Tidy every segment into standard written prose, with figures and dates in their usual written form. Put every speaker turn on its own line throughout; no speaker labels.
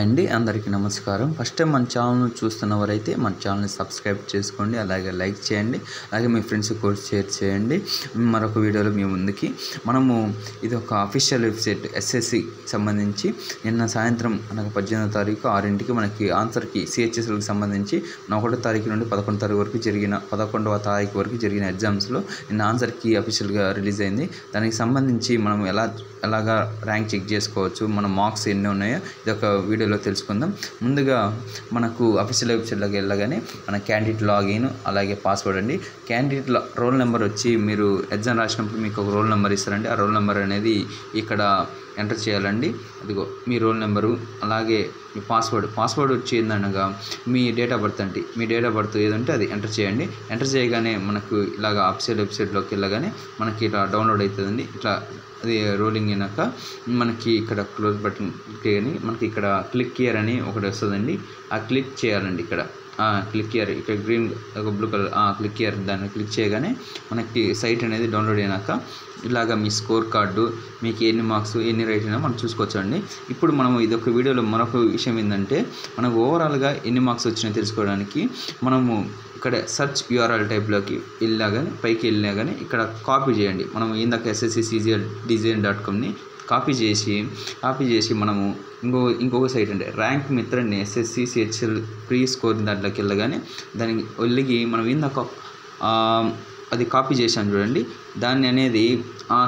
అండి అందరికీ నమస్కారం. ఫస్ట్ టైం మన ఛానల్ చూస్తున్నవారైతే మన ఛానల్ని సబ్స్క్రైబ్ చేసుకోండి, అలాగే లైక్ చేయండి, అలాగే మీ ఫ్రెండ్స్కి కూడా షేర్ చేయండి. మరొక వీడియోలో మీ ముందుకి ఇది ఒక అఫీషియల్ వెబ్సైట్ ఎస్ఎస్సి సంబంధించి నిన్న సాయంత్రం మనకు 18వ తారీఖు 6 మనకి ఆన్సర్కి సిహెచ్ఎస్లకు సంబంధించి 1వ తారీఖు నుండి 11వ తారీఖు వరకు జరిగిన 11వ తారీఖు వరకు జరిగిన ఎగ్జామ్స్లో నిన్న ఆన్సర్కి అఫీషియల్గా రిలీజ్ అయింది. దానికి సంబంధించి మనం ఎలాగా ర్యాంక్ చెక్ చేసుకోవచ్చు, మన మార్క్స్ ఎన్ని ఉన్నాయో ఇది ఒక వీడియోలో తెలుసుకుందాం. ముందుగా మనకు అఫీషియల్ వెబ్సైట్లోకి వెళ్ళగానే మన క్యాండిడేట్ లాగిన్ అలాగే పాస్వర్డ్ అండి. క్యాండిడేట్ రోల్ నెంబర్ వచ్చి మీరు ఎగ్జామ్ రాసినప్పుడు మీకు ఒక రోల్ నెంబర్ ఇస్తారండి. ఆ రోల్ నెంబర్ అనేది ఇక్కడ ఎంటర్ చేయాలండి. అదిగో మీ రోల్ నెంబరు, అలాగే మీ పాస్వర్డ్ వచ్చి ఏందనగా మీ డేట్ ఆఫ్ బర్త్ అండి. మీ డేట్ ఆఫ్ బర్త్ ఏదంటే అది ఎంటర్ చేయండి. ఎంటర్ చేయగానే మనకు ఇలాగ అఫీషియల్ వెబ్సైట్లోకి వెళ్ళగానే మనకి ఇట్లా డౌన్లోడ్ అవుతుందండి. ఇట్లా అది రోలింగ్ అయినాక మనకి ఇక్కడ క్లోజ్ బటన్ కానీ మనకి ఇక్కడ క్లిక్ హియర్ అని ఒకటి వస్తుందండి. ఆ క్లిక్ చేయాలండి. ఇక్కడ క్లిక్ హియర్, ఇక్కడ గ్రీన్ ఒక బ్లూ కలర్ క్లిక్ హియర్, దాన్ని క్లిక్ చేయగానే మనకి సైట్ అనేది డౌన్లోడ్ అయినాక ఇలాగ మీ స్కోర్ కార్డు, మీకు ఎన్ని మార్క్స్ ఎన్ని రైట్ అయినా మనం చూసుకోవచ్చండి. ఇప్పుడు మనము ఇదొక వీడియోలో మరొక విషయం ఏంటంటే మనకు ఓవరాల్గా ఎన్ని మార్క్స్ వచ్చినాయో తెలుసుకోవడానికి మనము ఇక్కడ సెర్చ్ యూఆర్ఎల్ టైప్లోకి వెళ్ళాగానే పైకి వెళ్ళినా కానీ ఇక్కడ కాపీ చేయండి. మనం ఇందాక sscdesign.comని కాపీ చేసి మనము ఇంకొక సైట్ అంటే ర్యాంక్ మిత్ర అని ఎస్ఎస్సి సిహెచ్ఎల్ ప్రీ స్కోర్ దాంట్లోకి వెళ్ళగానే దానికి వెళ్ళి మనం ఇందాక అది కాపీ చేసాను చూడండి. దాన్ని అనేది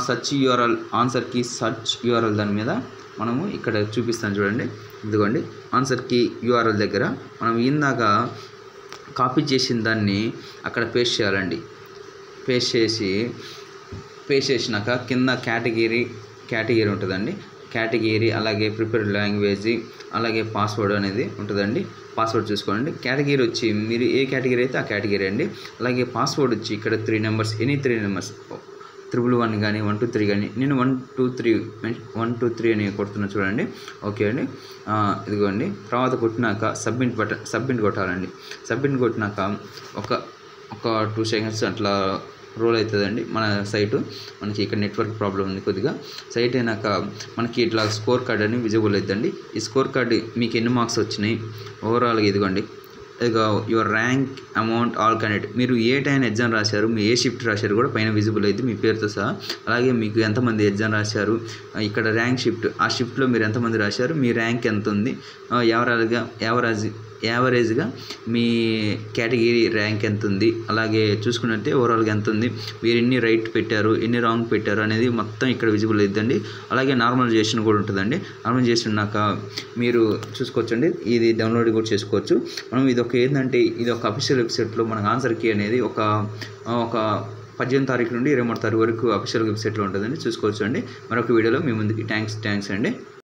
సెర్చ్ యూఆర్ఎల్ ఆన్సర్కి సెర్చ్ యూఆర్ఎల్ దాని మీద మనము ఇక్కడ చూపిస్తాను చూడండి. ఇదిగోండి ఆన్సర్కి యూఆర్ఎల్ దగ్గర మనం ఇందాక కాపీ చేసిన దాన్ని అక్కడ పేస్ట్ చేయాలండి. పేస్ట్ చేసినాక కింద కేటగిరీ ఉంటుందండి. కేటగిరీ అలాగే ప్రిపేర్డ్ లాంగ్వేజ్ అలాగే పాస్వర్డ్ అనేది ఉంటుందండి. పాస్వర్డ్ చూసుకోండి. కేటగిరీ వచ్చి మీరు ఏ కేటగిరీ అయితే ఆ కేటగిరీ అండి. అలాగే పాస్వర్డ్ వచ్చి ఇక్కడ 3 నెంబర్స్, ఎనీ 3 నెంబర్స్ 111 కానీ 123 కానీ నేను 123 అని కొడుతున్నా చూడండి. ఓకే అండి. ఇదిగోండి. తర్వాత కొట్టినాక సబ్మిట్ కొట్టాలండి. సబ్మిట్ కొట్టినాక ఒక 2 సెకండ్స్ అట్లా రోల్ అవుతుందండి మన సైటు. మనకి ఇక్కడ నెట్వర్క్ ప్రాబ్లం ఉంది కొద్దిగా. సైట్ అయినాక మనకి ఇట్లా స్కోర్ కార్డ్ అని విజిబుల్ అవుతుందండి. ఈ స్కోర్ కార్డ్ మీకు ఎన్ని మార్క్స్ వచ్చినాయి ఓవరాల్గా ఇదిగోండి. ఇదిగో your rank amount all candidate, మీరు ఏ టైం ఎగ్జామ్ రాశారు, మీ ఏ షిఫ్ట్ రాశారు కూడా పైన విజిబుల్ అయింది మీ పేరుతో సహా. అలాగే మీకు ఎంతమంది ఎగ్జామ్ రాశారు, ఇక్కడ ర్యాంక్ షిఫ్ట్, ఆ షిఫ్ట్లో మీరు ఎంతమంది రాశారు, మీ ర్యాంక్ ఎంత ఉంది, యావరేజ్గా మీ కేటగిరీ ర్యాంక్ ఎంత ఉంది, అలాగే చూసుకున్నట్టే ఓవరాల్గా ఎంత ఉంది, మీరు ఎన్ని రైట్ పెట్టారు ఎన్ని రాంగ్ పెట్టారు అనేది మొత్తం ఇక్కడ విజిబుల్ అవుతుందండి. అలాగే నార్మలైజేషన్ కూడా ఉంటుందండి. నార్మలైజేషన్ ఉన్నాక మీరు చూసుకోవచ్చండి. ఇది డౌన్లోడ్ కూడా చేసుకోవచ్చు. మనం ఇది ఒక అఫీషియల్ వెబ్సైట్లో మనకు ఆన్సర్ కీ అనేది ఒక 18వ తారీఖు నుండి 23వ తారీఖు వరకు అఫీషియల్ వెబ్సైట్లో ఉంటుందండి. చూసుకోవచ్చు అండి. మరొక వీడియోలో మీ ముందుకి థ్యాంక్స్ అండి.